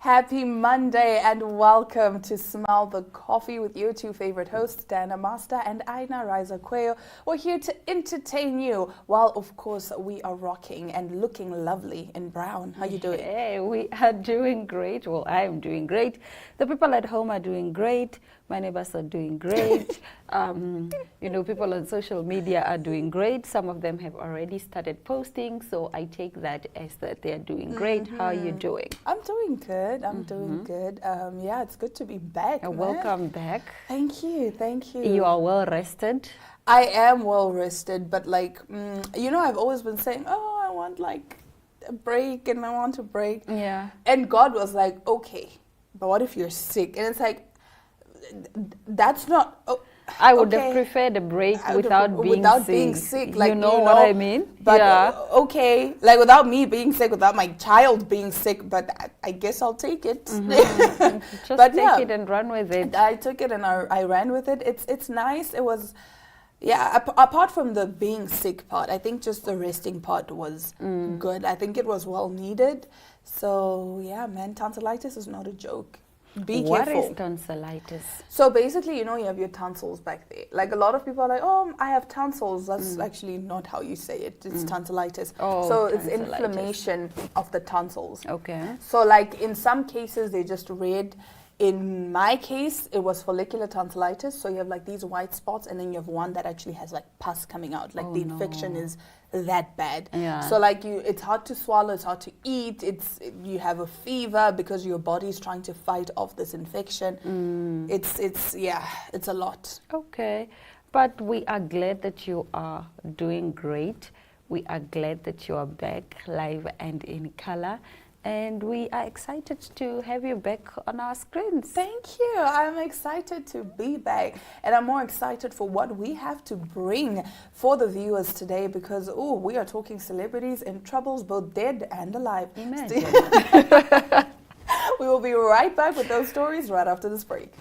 Happy Monday and welcome to Smell the Coffee with your two favorite hosts, Dana Master and Aina Riza Quayo. We're here to entertain you while, of course, we are rocking and looking lovely in brown. How you doing? Hey, we are doing great. Well, I am doing great. The people at home are doing great. My neighbors are doing great. People on social media are doing great. Some of them have already started posting, so I take that as that they're doing great. How are you doing? I'm doing good. I'm doing good. Yeah, it's good to be back. Welcome back. Thank you. Thank you. You are well rested? I am well rested, but I've always been saying, oh, I want like a break and I want a break. Yeah. And God was like, okay, but what if you're sick? And it's like, that's not... I would have preferred a break without being sick. Like, you know what I mean? But yeah. Okay, like without me being sick, without my child being sick, but I guess I'll take it. Just take it and run with it. I took it and I ran with it. It's nice. It was... Yeah, apart from the being sick part, I think just the resting part was good. I think it was well needed. So, yeah, man, tonsillitis is not a joke. Be careful. What is tonsillitis? So basically, you have your tonsils back there. Like a lot of people are like, oh, I have tonsils. That's actually not how you say it. It's tonsillitis. Oh, so it's inflammation of the tonsils. Okay. So like in some cases, they just read. In my case, it was follicular tonsillitis. So you have like these white spots and then you have one that actually has like pus coming out. Like the infection is that bad. Yeah. So like it's hard to swallow, it's hard to eat. You have a fever because your body is trying to fight off this infection. It's a lot. Okay. But we are glad that you are doing great. We are glad that you are back live and in color. And we are excited to have you back on our screens. Thank you. I'm excited to be back. And I'm more excited for what we have to bring for the viewers today because, we are talking celebrities in troubles, both dead and alive. Imagine. We will be right back with those stories right after this break.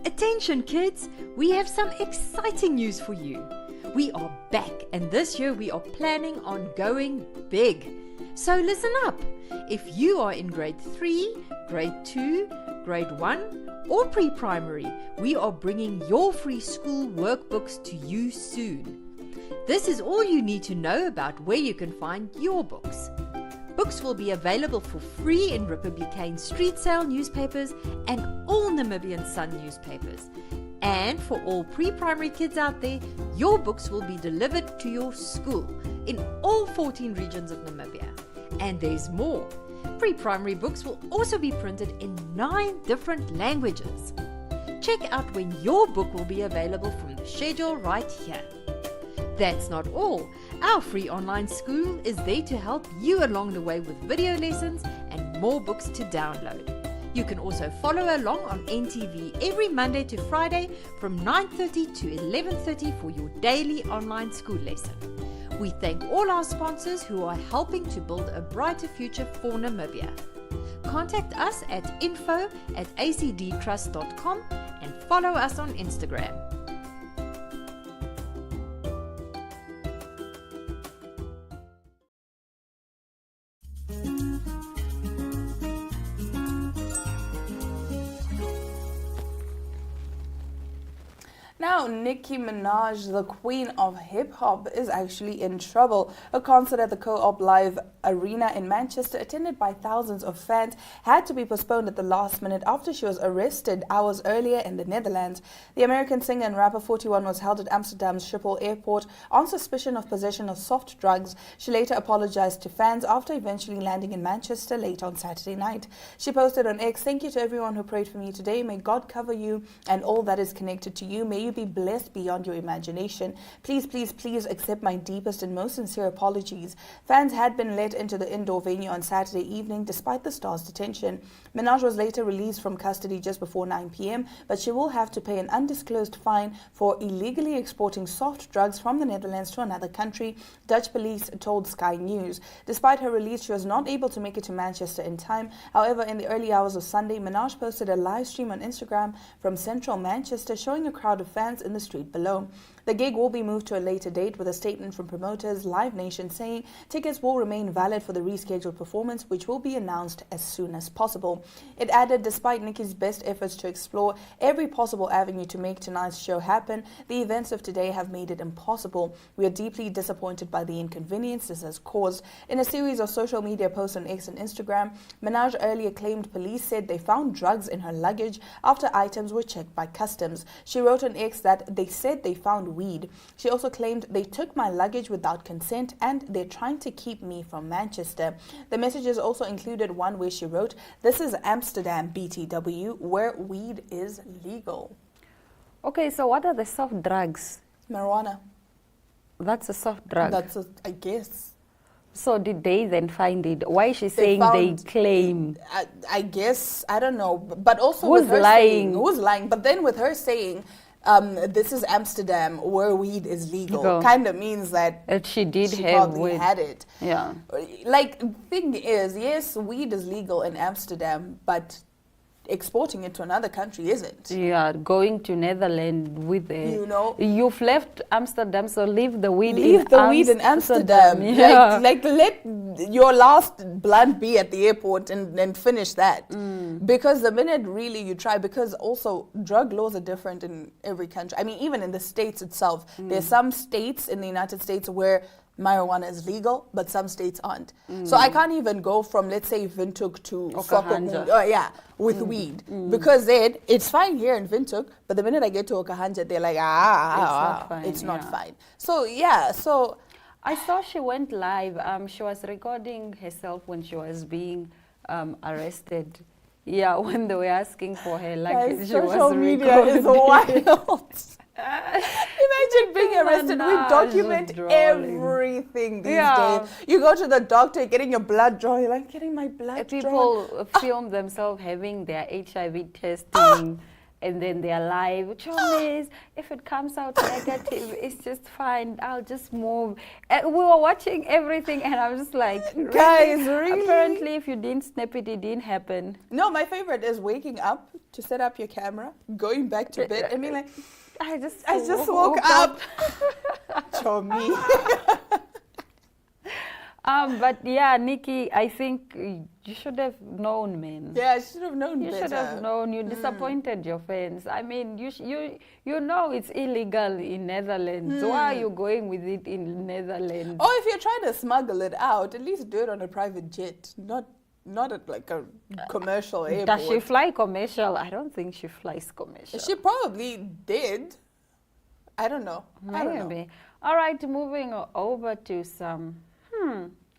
Attention kids, we have some exciting news for you. We are back and this year we are planning on going big. So listen up. If you are in grade 3, grade 2, grade 1 or pre-primary, we are bringing your free school workbooks to you soon. This is all you need to know about where you can find your books. Books will be available for free in Republican Street Sale newspapers and all Namibian Sun newspapers. And for all pre-primary kids out there, your books will be delivered to your school in all 14 regions of Namibia. And there's more. Pre-primary books will also be printed in 9 different languages. Check out when your book will be available from the schedule right here. That's not all. Our free online school is there to help you along the way with video lessons and more books to download. You can also follow along on NTV every Monday to Friday from 9:30 to 11:30 for your daily online school lesson. We thank all our sponsors who are helping to build a brighter future for Namibia. Contact us at info@acdtrust.com and follow us on Instagram. Now, Nicki Minaj, the queen of hip-hop, is actually in trouble. A concert at the Co-op Live Arena in Manchester, attended by thousands of fans, had to be postponed at the last minute after she was arrested hours earlier in the Netherlands. The American singer and rapper 41 was held at Amsterdam's Schiphol Airport on suspicion of possession of soft drugs. She later apologized to fans after eventually landing in Manchester late on Saturday night. She posted on X, "Thank you to everyone who prayed for me today. May God cover you and all that is connected to you. May you be blessed beyond your imagination. Please, please, please accept my deepest and most sincere apologies." Fans had been let into the indoor venue on Saturday evening despite the star's detention. Minaj was later released from custody just before 9 p.m, but she will have to pay an undisclosed fine for illegally exporting soft drugs from the Netherlands to another country, Dutch police told Sky News. Despite her release, she was not able to make it to Manchester in time. However, in the early hours of Sunday, Minaj posted a live stream on Instagram from central Manchester showing a crowd of fans in the street below. The gig will be moved to a later date, with a statement from promoters Live Nation saying tickets will remain valid for the rescheduled performance, which will be announced as soon as possible. It added, despite Nikki's best efforts to explore every possible avenue to make tonight's show happen, the events of today have made it impossible. We are deeply disappointed by the inconvenience this has caused. In a series of social media posts on X and Instagram, Minaj earlier claimed police said they found drugs in her luggage after items were checked by customs. She wrote on X that they said they found weed. She also claimed they took my luggage without consent and they're trying to keep me from Manchester. The messages also included one where she wrote, "This is Amsterdam, BTW, where weed is legal." Okay, so what are the soft drugs? Marijuana. That's a soft drug. I guess. So did they then find it? Why is she They saying they found- claim? I guess, I don't know. But also Who's with her lying? saying, who's lying? But then with her saying, this is Amsterdam where weed is legal, Legal. kind of means that That she did she have probably weed. had it. Yeah. Like, thing is, yes, weed is legal in Amsterdam, but exporting it to another country isn't. Yeah, going to Netherlands with the... You know? You've left Amsterdam, so leave the weed Leave the weed in Amsterdam. Yeah. Like let your last blunt be at the airport and finish that. Because the minute really you try, because also drug laws are different in every country. I mean, even in the States itself, there's some states in the United States where marijuana is legal, but some states aren't. So I can't even go from, let's say, Windhoek to Okahanja. Swakopmund, with weed. Because then it's fine here in Windhoek, but the minute I get to Okahanja, they're like, it's not yeah. fine. So, yeah, so... I saw she went live. She was recording herself when she was being arrested. Yeah, when they were asking for her luggage, Guys, she was social media is recording. wild. Imagine being arrested. We Minaj document drooling. everything these Yeah. days. You go to the doctor, getting your blood drawn. You're like, getting my blood drawn. People film themselves having their HIV testing. And then they're live. Chomis, if it comes out negative, it's just fine. I'll just move. And we were watching everything, and I was just like, Guys, really? Apparently, if you didn't snap it, it didn't happen. No, my favorite is waking up to set up your camera, going back to bed, and being like, I just woke up. Chomi. But yeah, Nikki, I think you should have known, man. Yeah, I should have known You better. should have known. You disappointed your fans. I mean, you know it's illegal in Netherlands. Why are you going with it in Netherlands? Or if you're trying to smuggle it out, at least do it on a private jet, not at like a commercial airport. Does she fly commercial? I don't think she flies commercial. She probably did. I don't know. I don't know. Maybe. All right, moving over to some,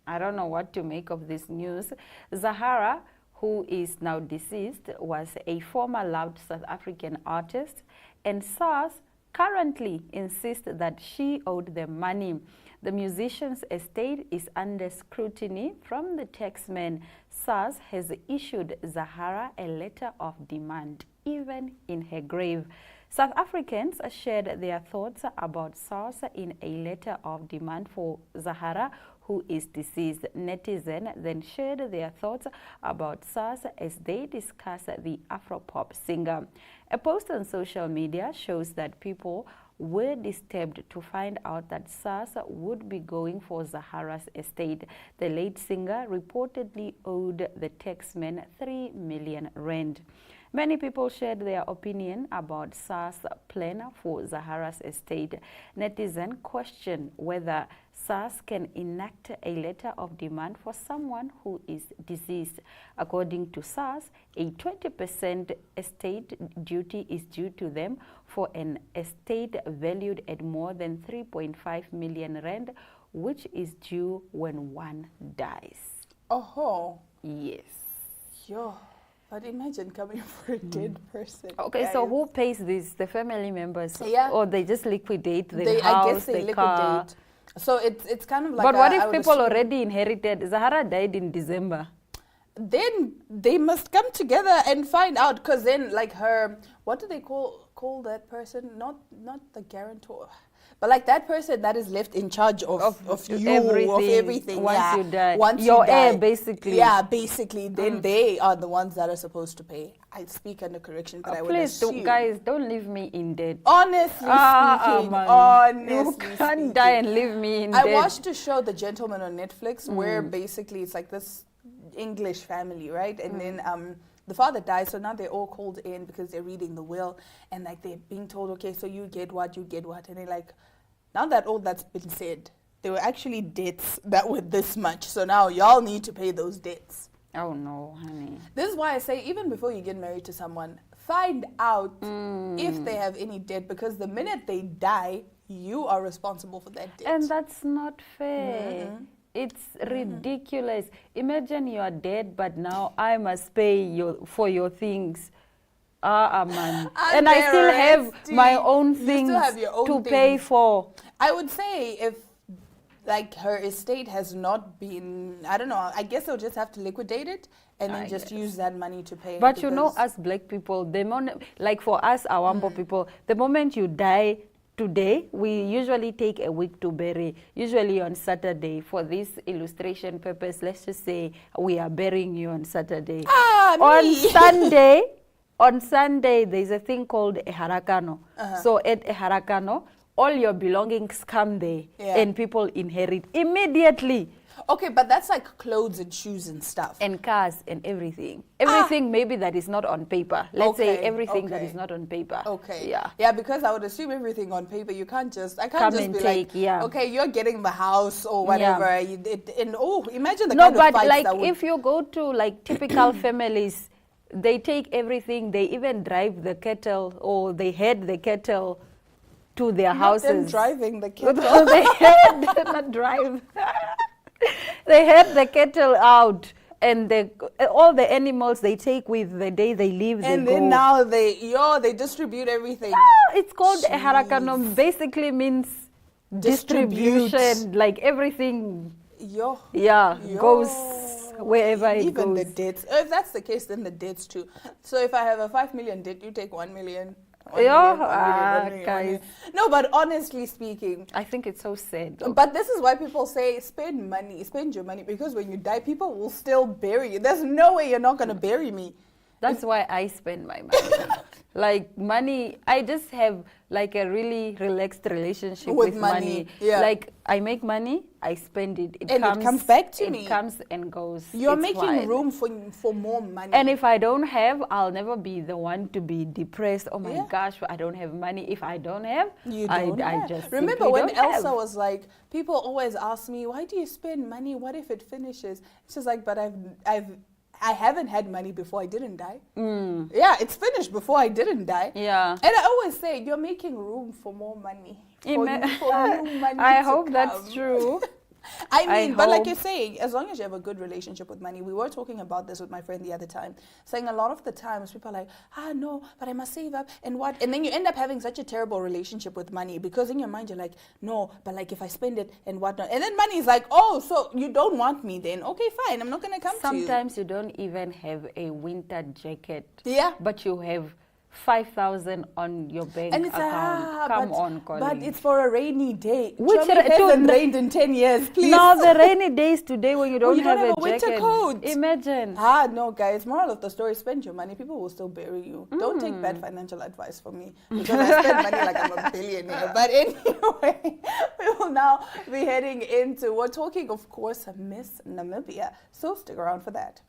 I don't know what to make of this news. Zahara, who is now deceased, was a former loved South African artist, and SARS currently insists that she owed them money. The musician's estate is under scrutiny from the taxman. SARS has issued Zahara a letter of demand, even in her grave. South Africans shared their thoughts about SARS in a letter of demand for Zahara, who is deceased. Netizens then shared their thoughts about SARS as they discuss the Afropop singer. A post on social media shows that people were disturbed to find out that SARS would be going for Zahara's estate. The late singer reportedly owed the taxman 3 million rand. Many people shared their opinion about SARS' plan for Zahara's estate. Netizens question whether SARS can enact a letter of demand for someone who is deceased. According to SARS, a 20% estate duty is due to them for an estate valued at more than 3.5 million rand, which is due when one dies. Oh, Yes. yo. But imagine coming for a dead person. Okay, so guys. who pays this? The family members? Yeah. Or they just liquidate the I house, guess they the car? liquidate. So it's kind of like. But what I if would people assume- already inherited? Zahara died in December. Then they must come together and find out, because then like her, what do they call that person? Not the guarantor. But like that person that is left in charge of you, of everything. Once yeah. you die. Once Your you die, heir, basically. Yeah, basically. Then they are the ones that are supposed to pay. I speak under correction, but I would Please, assume. guys, don't leave me in debt. Honestly speaking, man. honestly You can't speaking. die and leave me in I debt. watched a show, The Gentleman, on Netflix, where basically it's like this English family, right? And then the father dies, so now they're all called in because they're reading the will, and like they're being told, okay, so you get what, and they're like, now that all that's been said, there were actually debts that were this much, so now y'all need to pay those debts. Oh no, honey. This is why I say, even before you get married to someone, find out if they have any debt, because the minute they die, you are responsible for that debt. And that's not fair. It's ridiculous. Imagine you are dead, but now I must pay for your things. Man. And I still have my own things to pay for. I would say if like her estate has not been, I don't know, I guess they'll just have to liquidate it and then just use that money to pay. But you know, us black people, the moment, like for us, Awambo people, the moment you die today, we usually take a week to bury, usually on Saturday. For this illustration purpose, let's just say we are burying you on Saturday. On Sunday, there's a thing called a harakano. So at a harakano, all your belongings come there and people inherit immediately. Okay, but that's like clothes and shoes and stuff. And cars and everything. Everything maybe that is not on paper. Let's say everything that is not on paper. Okay. Yeah. Yeah, because I would assume everything on paper. You can't just, I can't Come just and be take, like, okay, you're getting the house or whatever. Imagine the no, kind of but fights like that would... if you go to like typical families, they take everything. They even drive the cattle, or they head the cattle to their houses. Not them driving the cattle. They head, not drive. They head the cattle out, and all the animals they take with the day they leave. And they then go. now they distribute everything. It's called a harakano. Basically means distribution. Like everything. Goes wherever it Even goes. the debts. If that's the case, then the debts too. So if I have a 5 million debt, you take 1 million. Guys. No, but honestly speaking, I think it's so sad. But this is why people say spend your money, because when you die, people will still bury you. There's no way you're not going to bury me. That's why I spend my money. Like money, I just have like a really relaxed relationship with money. Yeah. Like I make money, I spend it. It comes back to me. It comes and goes. You're making room for more money. And if I don't have, I'll never be the one to be depressed. Oh my gosh, I don't have money. If I don't have, I just remember when Elsa have. was like, people always ask me, why do you spend money? What if it finishes? She's like, but I haven't had money before I didn't die. Yeah, it's finished before I didn't die. Yeah. And I always say, you're making room for more money. For new money I to hope come. that's true. I mean, but like you're saying, as long as you have a good relationship with money, we were talking about this with my friend the other time, saying a lot of the times people are like, no, but I must save up and what? And then you end up having such a terrible relationship with money, because in your mind you're like, no, but like if I spend it and whatnot. And then money is like, oh, so you don't want me then? Okay, fine, I'm not going to come to you. Sometimes you don't even have a winter jacket. Yeah. But you have 5,000 on your bank and it's account. Come on, Colin. But it's for a rainy day. Which it hasn't rained in 10 years, please. Now the rainy days today when you don't have a winter jacket. coat. Imagine. No, guys. Moral of the story: spend your money. People will still bury you. Don't take bad financial advice from me, because I spend money like I'm a billionaire. But anyway, we will now be heading into. We're talking, of course, Miss Namibia. So stick around for that.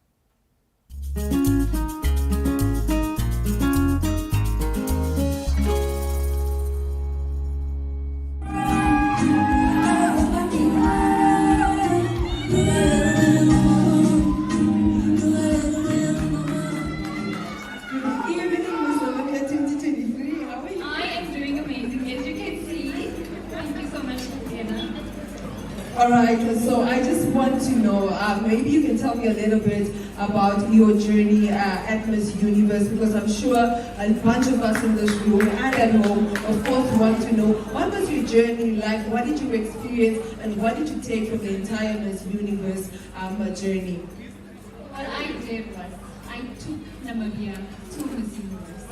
All right, so I just want to know, maybe you can tell me a little bit about your journey at Miss Universe, because I'm sure a bunch of us in this room and at home, of course, want to know, what was your journey like? What did you experience, and what did you take from the entire Miss Universe journey? What I did was, I took Namibia to Miss Universe.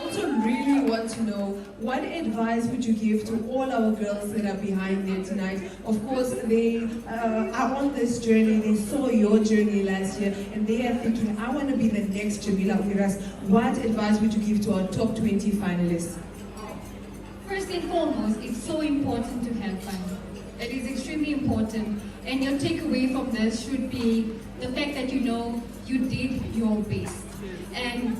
also really want to know, what advice would you give to all our girls that are behind there tonight? Of course, they are on this journey. They saw your journey last year, and they are thinking, I want to be the next Jamila Firas. What advice would you give to our top 20 finalists? First and foremost, it's so important to have fun. It is extremely important. And your takeaway from this should be the fact that you know you did your best. And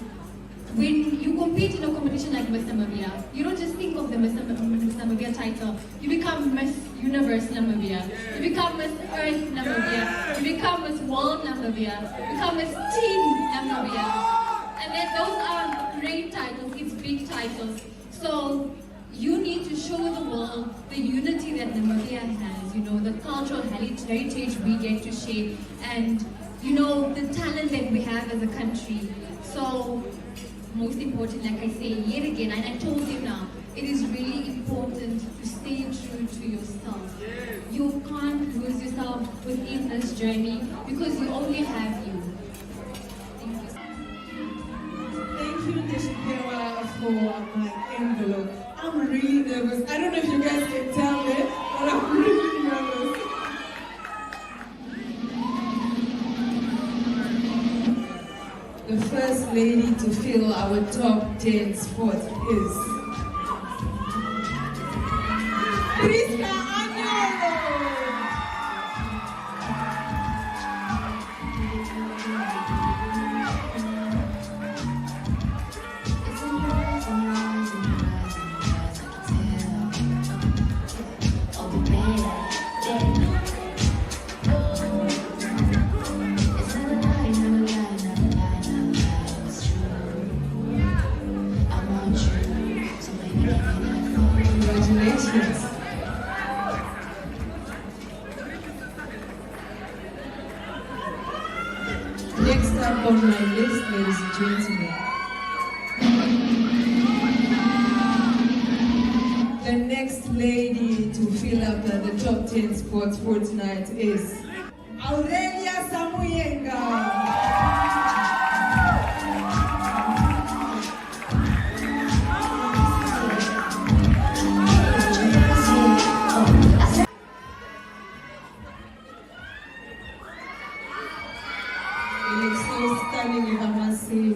when you compete in a competition like Miss Namibia, you don't just think of the Miss Namibia title. You become Miss Universe Namibia. You become Miss Earth Namibia. You become Miss World Namibia. You become Miss Teen Namibia. And then those are great titles. It's big titles. So you need to show the world the unity that Namibia has, you know, the cultural heritage we get to share, and, you know, the talent that we have as a country. So, most important, like I say yet again, and I told you now, it is really important to stay true to yourself. You can't lose yourself within this journey because you only have you. Thank you. Thank you, Nishipewa, for my envelope. I'm really nervous. I don't know if you guys can tell me, but I'm really nervous. The first lady to fill our top 10 spot is Priska Anyolo. Congratulations. Next up on my list, ladies and gentlemen, the next lady to fill up the top 10 spots for tonight is Aurelia Samuyenga. Stunning, if I must say.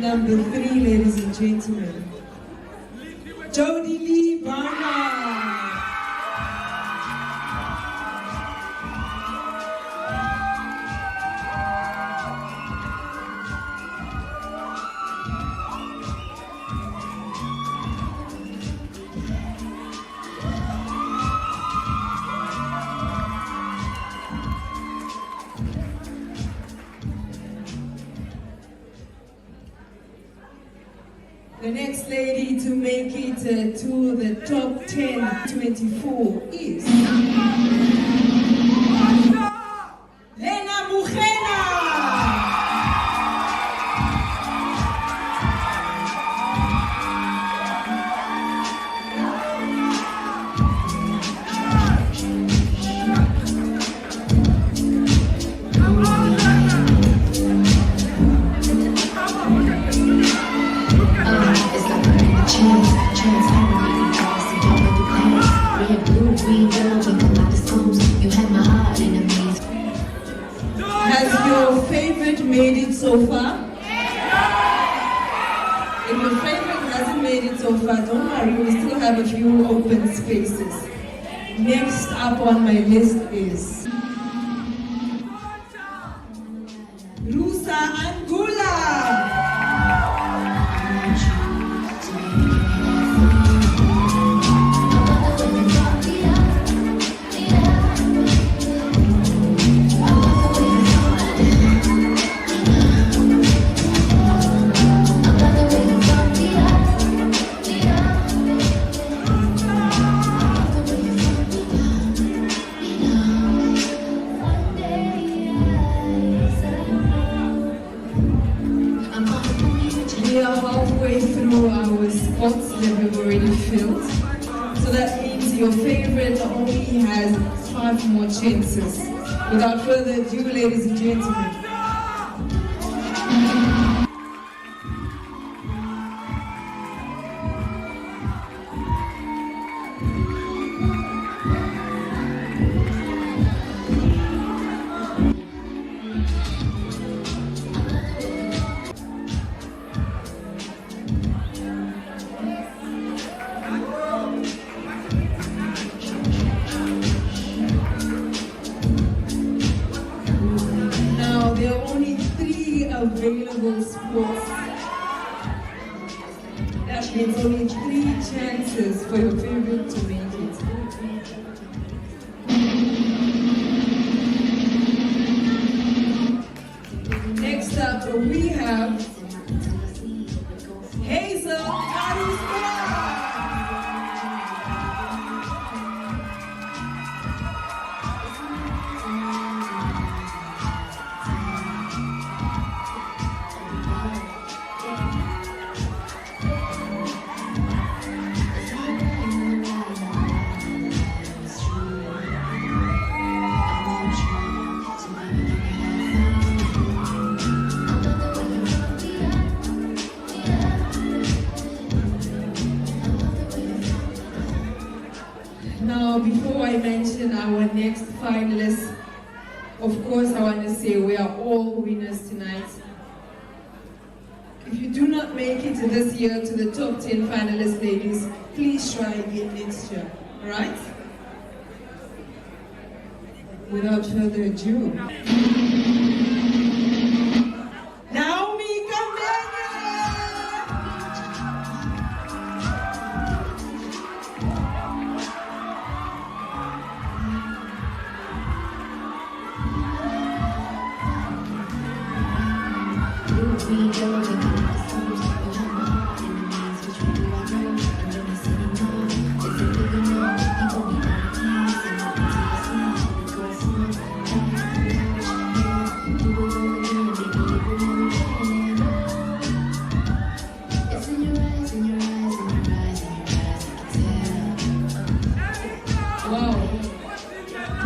Number 3, ladies and gentlemen, Jody Lee Barnard. The next lady to make it to the top 10 24 is Lena Mujena. Has your favorite made it so far? If your favorite hasn't made it so far, don't worry, we still have a few open spaces. Next up on my list is Rusa Angula. We are halfway through our spots that we've already filled. So that means your favorite only has 5 more chances. Without further ado, ladies and gentlemen, global sports. That means only 3 chances for your favorite to make it. Next up, we have Hazel Arispa. Now, before I mention our next finalists, of course, I want to say we are all winners tonight. If you do not make it this year to the top 10 finalists, ladies, please try again next year, all right? Without further ado, Naomi Kamenya! Wow.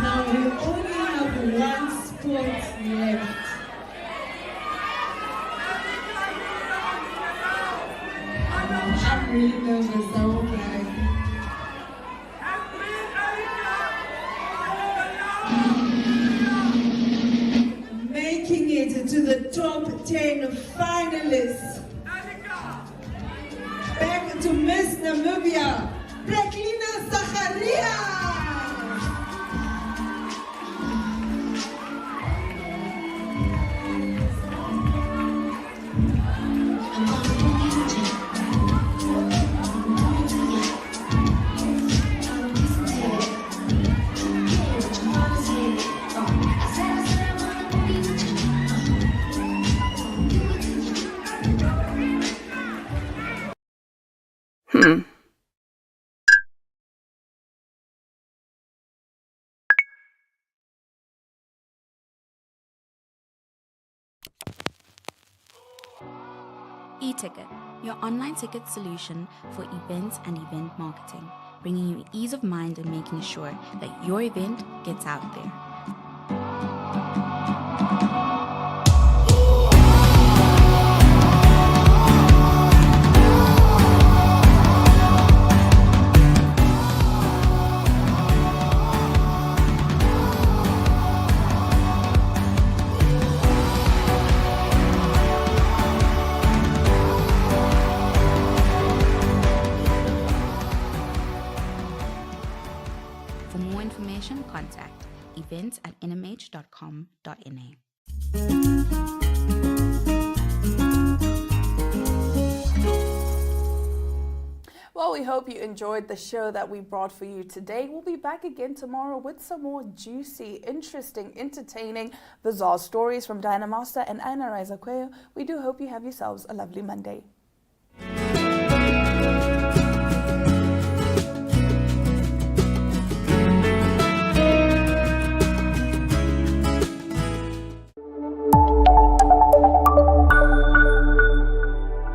Now we only have 1 spot left. I'm really nervous, I won't lie. Making it to the top 10 finalists. Back to Miss Namibia, Breklina Zacharia. eTicket, your online ticket solution for events and event marketing, bringing you ease of mind and making sure that your event gets out there. For more information, contact events@nmh.com.na. Well, we hope you enjoyed the show that we brought for you today. We'll be back again tomorrow with some more juicy, interesting, entertaining, bizarre stories from Dinah Master and Anna Raisa Kweyo. We do hope you have yourselves a lovely Monday.